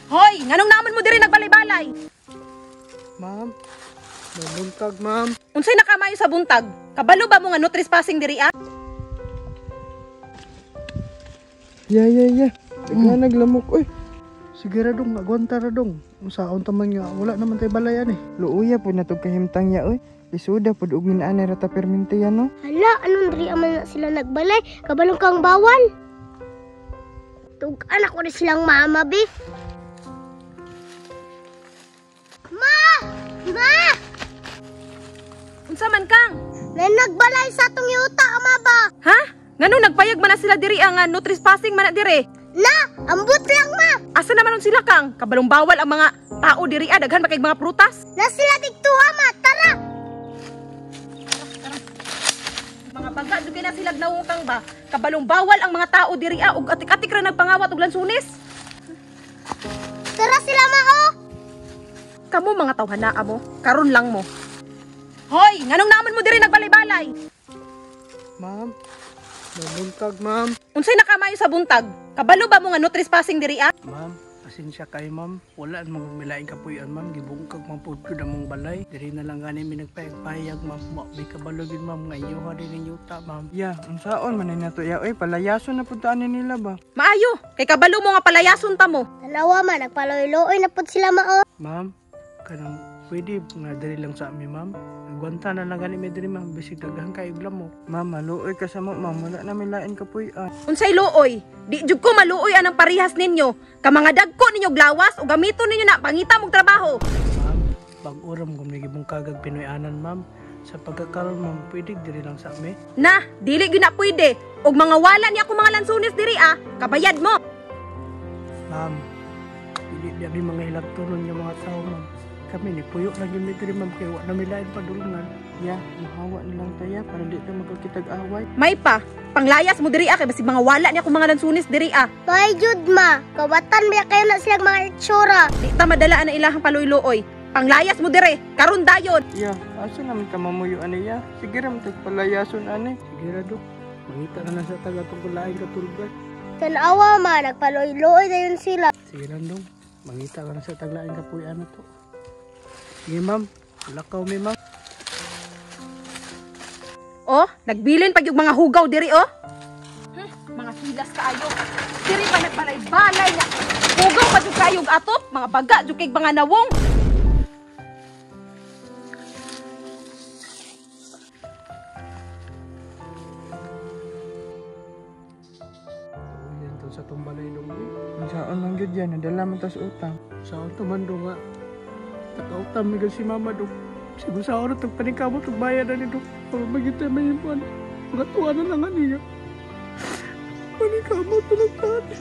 Hoy, nganong naman mo diri nagbalay-balay? Ma'am, nabuntag ma'am. Unsay nakamayo sa buntag? Kabalo ba mo nga no trespassing diri ah? Yeah. Tignan naglamok. Uy, sige ra dong, agwanta ra dong. Unsaon taman nga, wala naman tay balayan eh. Luuya po na to kahimtang ya, oy. Lisuda po og minaanay rata permente yan, no? Hala, anong diri aman na sila nagbalay? Kabalong kang bawal. Tugan ako na silang mama, be. Ma! Ma! Unsa man kang? May nagbalay sa atong yuta, ama ba? Ha? Nganong nagpayag man na sila diri ang no trespassing man na diri? Na! Ambot lang, ma! Asa naman sila kang? Kabalong bawal ang mga tao diri ah, daghan pa kay mga prutas. Na sila digtuwa, ma! Tara! Mga baga dugay na sila nawungkang ba? Kabalong bawal ang mga tao diri ah, ug atik-atik ra nagpangawat og lansunis. Tara sila, ma, oh! Kamo mga tawhanaa mo, karon lang mo. Hoy, nganong naman mo diri nagbalay-balay? Ma'am, nabuntag ma'am. Unsay nakamayo sa buntag? Kabalo ba mo nga no trespassing diri ah? Ma'am, pasensya kayo ma'am. Wala namang milaing kapuyan ma'am. Gibungkag ma'am po ko namang balay. Diri na lang gani minagpayag-payag ma'am. May kabalo din ma'am. Ngayon ha din yung yuta ma'am. Yeah, unsaon man na to ya. Oy, palayason na puntaan nila ba? Maayo, kay kabalo mo nga palayason ta mo. Tanawa, ma. Nagpaloy-loy na po sila, ma, oh. Ma'am, kanang pwede nga diri lang sa amin ma'am. Nagwanta na lang gani may diri ma'am. Bisig daghan kayo lamok. Ma'am, maluoy ka sa mo ma'am. Wala na milaing kapuyan. Unsay luoy? Di jud ko maluoy anang parihas ninyo. Ka mga dagko ninyo glawas o gamiton ninyo na pangita mong trabaho. Ma'am, pag-uram kung may gibong kagag Pinoy-anan ma'am. Sa pagkakaroon ma'am, pwede diri lang sa amin. Na, dili gyud na pwede. Og mga wala niya akong mga lansunis diri ah, kabayad mo. Ma'am, hindi di abi mga hilagtunon yung mga tao ma'am. Kami ni puyo lang yung diri ma'am kaya wala na milain padulungan. Ya, mahawa nilang taya para di tayo magkakitag-away. May pa, panglayas mo diri ah kay basig mga wala niya akong mga lansunis diri ah. May jud, ma. Kawatan biya kayo na silang mga itsura. Di ta madala ang ilahang paluy-luoy. Panglayas mo diri, karon dayon. Ya, asa naman ka mamuyuan niya? Sige ra matag palayason ani. Sige ra dok. Mangita na lang sa taga tungkol lain katulad. Tanawa, ma. Nagpaloy-loy na yun sila. Sige lang dong. Mangita ka na sa taglain kapuyan na to. Sige ma'am, lakaw mi ma'am. Oh, nagbilin pag yung mga hugaw diri oh. Mga hilas kaayo. Diri pa nagbalay-balay niya. Hugaw pa jud kayo og atop, mga baga jud kay mga nawong. Yan to sa tumbalay dong. Saan lang gyud yan, nadala man tas utang. Saan to man dong nga. Takautang mi si mama dong. Siguro sa oras tagpaningkamot ug bayad na ni dong. Para magita may ipan. Mga tuwa na lang niya. Paningkamot na lang tani.